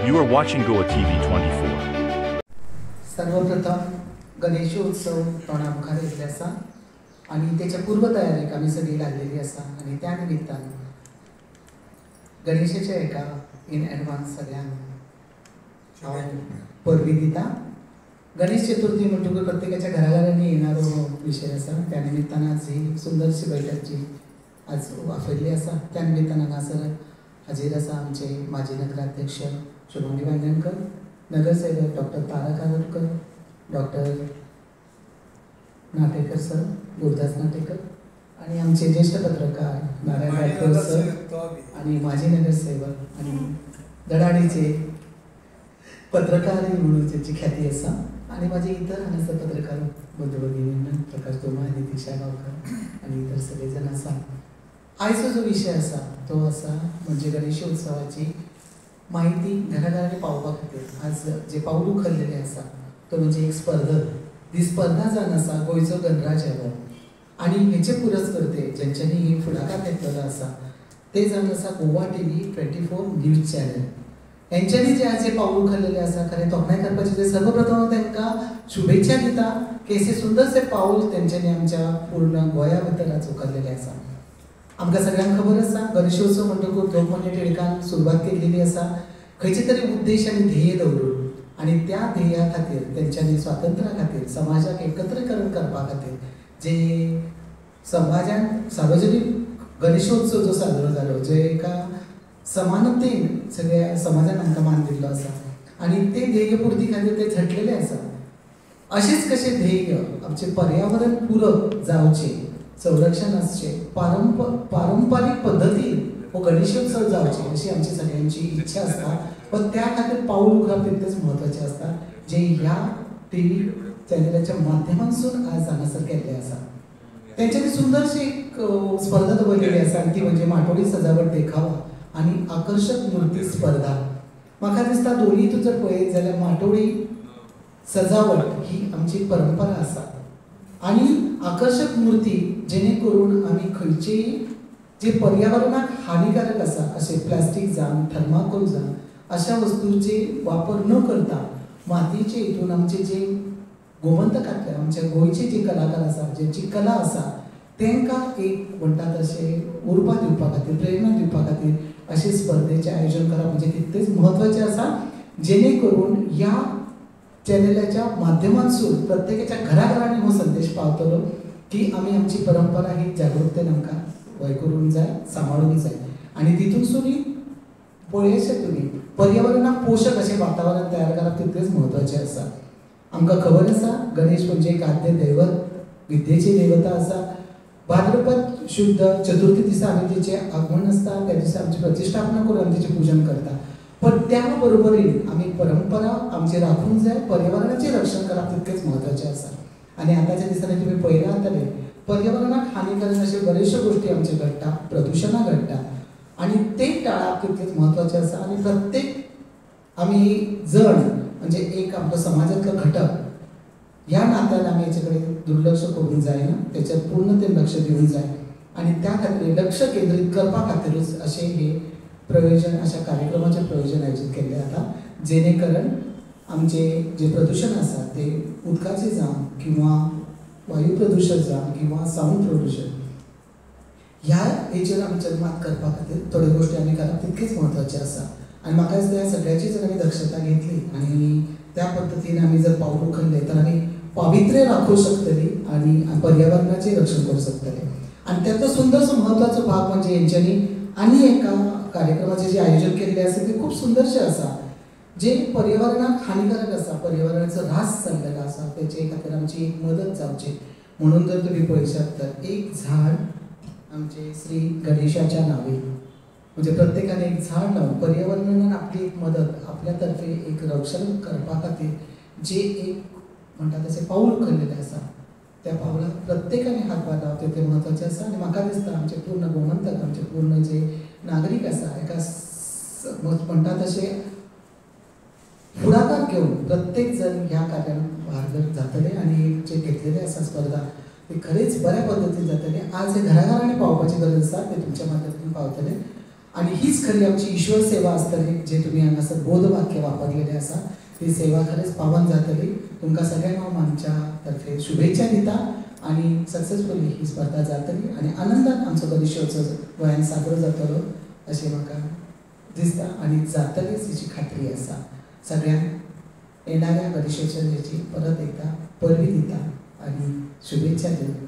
You are watching Goa TV 24. सर्वप्रथम गणेशोत्सव तोंडा मुखार येयल्ले आसा आनी तेच्या पूर्व तयारेक आमी सगळीं लागलेली आसा आनी त्या निमित्तान गणेशाच्या हेका इन एडवान्स सगळ्यांक हांव परबीं दिता. गणेश चतुर्थी म्हणटकूच प्रत्येकाच्या घराघरांनी येणारो हो विशय आसा. त्या निमित्तान आज ही सुंदरशी बैठक जी आज वाफरली आसा त्या निमित्तान हांगासर हाजीर आसा आमचे माजी नगराध्यक्ष शुभंगी वांयगणकर, नगरसेवक डॉक्टर तारा कालोडकर, डॉक्टर नाटेकर सर, गुरुदास नाटेकर आणि आमचे ज्येष्ठ पत्रकार नारायण राठोड सर आणि माजी नगरसेवक आणि धडाडीचे पत्रकार म्हणून ज्याची ख्याती आसा आणि माझे इतर हांगासर पत्रकार बंधू भगिनींना प्रकाश तोमाय, नितीश गांवकर आणि इतर सगळे जण आसा. आयचो जो विशय आसा तो आसा म्हणजे गणेशोत्सवाची माहिती घराघरांनी पावोवपा खातीर आज जे पावल उखल्लेले आसा तो म्हणजे एक स्पर्धा. ती स्पर्धा जावन आसा गोंयचो गणराज एवॉर्ड आणि हेचे पुरस्कर्ते ज्यांच्यांनी ही फुडाकार घेतलेलो आसा ते जावन आसा गोवा TV 24 न्यूज चॅनल. यांच्यानी जे आज हे पाऊल उखल्लेले आसा खरें तोखणाय करपाचे ते सर्वप्रथम तांकां शुभेच्छा दिता की अशें सुंदरशें पाऊल तेंच्यांनी आमच्या पूर्ण गोंया भितर आज उखल्लेलें आसा. आमकां सगळ्यांक खबर आसा गणेशोत्सव म्हणटकूच लोकमान्य टिळकान सुरवात केल्ली आसा खंयचे तरी उद्देश आनी ध्येय दवरून आनी त्या ध्येया खातीर तेंच्यांनी स्वातंत्र्या खातीर समाजाक एकत्रीकरण करपा खातीर जे समाजान सार्वजनीक गणेशोत्सव जो साजरो जालो जे एका समानतेन सगळ्या समाजान आमकां मान दिल्लो आसा आनी ते ध्येय पुर्ती खातीर ते झटलेले आसा. अशेंच कशे ध्येय आमचे पर्यावरण पूरक जावचे, संरक्षण आसचे, पारंपारीक पद्दतीन हो गणेशोत्सव जावचे अशी आमची सगळ्यांची इच्छा आसता. पण त्या खातीर पाऊल उखलप तितलेंच म्हत्वाचें आसता जे ह्या TV चॅनलाच्या माध्यमांसून आज हांगासर केल्लें आसा. तेंच्यांनी सुंदरशी एक स्पर्धा दवरलेली आसा आनी ती म्हणजे माटोळी सजावट देखावा आनी आकर्षक मूर्ती स्पर्धा. म्हाका दिसता दोन्ही हितून जर पळयत जाल्यार माटोळी सजावट ही आमची परंपरा आसा आनी आकर्षक मूर्ती जेणे करून आमी खंयचेय जे पर्यावरणाक हानिकारक आसा अशें प्लास्टीक जावं थर्माकोल जावं अशा वस्तूंचे वापर न करता मातयेचे हितून आमचे जे गोमंतकांतले आमच्या गोंयचे जे कलाकार आसा जेंची कला आसा तांकां एक म्हणटा तशें उर्बा दिवपा खातीर प्रेरणा दिवपा खातीर अशे स्पर्धेचें आयोजन करप म्हणजे तितलेंच म्हत्वाचें आसा जेणे करून ह्या चॅनलाच्या माध्यमांसून प्रत्येकाच्या घराघरांनी हो संदेश पावतलो की आमी आमची परंपरा ही जागृकतेन आमकां वय करूंक जाय, सांबाळूंक जाय आनी तितूनसूनय पळयशे तुमी पर्यावरणाक पोशक अशें वातावरण तयार करप तितलेंच म्हत्वाचें आसा. आमकां खबर आसा गणेश म्हणजे एक आद्य दैवत, विद्येची देवता आसा. भाद्रपद शुद्ध चतुर्थी दिसा आमी तिचें आगमन आसता त्या दिसा आमची प्रतिश्ठापना करून आमी तिचें पूजन करता. पण त्या बरोबरीन आमी परंपरा आमची राखूंक जाय, पर्यावरणाचें रक्षण करप तितकेंच म्हत्वाचें आसा. आनी आतांच्या दिसांनी तुमी पळयला जातले पर्यावरणाक हानिकारक अशे बरेचश्यो गोश्टी आमचे घडटा, प्रदुशणां घडटा आनी ते टाळप तितलेंच म्हत्वाचें आसा. आनी प्रत्येक आमी जण म्हणजे एक आमचो समाजांतलो घटक ह्या नात्यान आमी हेचे कडेन दुर्लक्ष करूंक जायना, तेचेर पूर्णतेन लक्ष दिवंक जाय आनी त्या खातीर लक्ष केंद्रीत करपा खातीरूच अशें हे प्रयोजन अशा कार्यक्रमाचें प्रयोजन आयोजीत केल्लें जाता जेणे करून आमचे जे प्रदूषण आसा ते उदकाचें जावं किंवा वायू प्रदूशण जावं किंवा साऊंड प्रदूशण ह्या हेचेर आमचेर मात करपा खातीर थोड्यो गोश्टी आमी करप तितकेच म्हत्वाचें आसा. आनी म्हाका दिसता ह्या सगळ्याची जर आमी दक्षता घेतली आनी त्या पद्दतीन आमी जर पावल उखल्लें तर आमी पावित्र्य राखूंक शकतली आनी पर्यावरणाचें रक्षण करूंक शकतले. आनी त्याचो सुंदरसो म्हत्वाचो भाग म्हणजे हेंच्यांनी आनी एका कार्यक्रमाचें जें आयोजन केल्लें आसा तें खूब सुंदरशें आसा जे पर्यावरणाक हानिकारक आसा, पर्यावरणाचो ऱ्हास जाल्लेलो आसा तेचे खातीर आमची एक मदत जावची म्हणून जर तुमी पळयशात तर एक झाड आमचे श्री गणेशाच्या नांवे म्हणजे प्रत्येकाने एक झाड लावन पर्यावरणान आपली एक मदत आपल्या तर्फे एक रक्षण करपा खातीर जे एक म्हणटा तशें पाऊल उखल्लेलें आसा त्या पावलाक प्रत्येकाने हातभार लावप ते म्हत्वाचें आसा. आनी म्हाका दिसता आमचे पूर्ण गोमंतक आमचे पूर्ण जे नागरीक आसा एका म्हणटा तशें फुडाकार घेवन प्रत्येक जण ह्या कार्यान भाग जातले आनी जे घेतलेले आसा स्पर्धा ते खरेंच बऱ्या पद्दतीन जातले. आज हे घराघरांनी पावपाची गरज आसा ते तुमच्या माध्यमांतल्यान पावतले आणि हीच खरी आमची ईश्वर सेवा असतली, जे तुम्ही हांगासर बोधवाक्य वापरलेले आसा ती सेवा खरेंच पावन जातली. तुमकां सगळ्यांक हांव आमच्या तर्फे शुभेच्छा दिता आणि सक्सेसफुली ही स्पर्धा जातली आणि आनंदान आमचो गणेशोत्सव गोंयांत साजरो जातलो अशें म्हाका दिसता आणि जातलीच हेची खात्री आसा. सगळ्यांक येणाऱ्या गणेशोत्सवाची परत एकदा परबी दिता आणि शुभेच्छा दिता.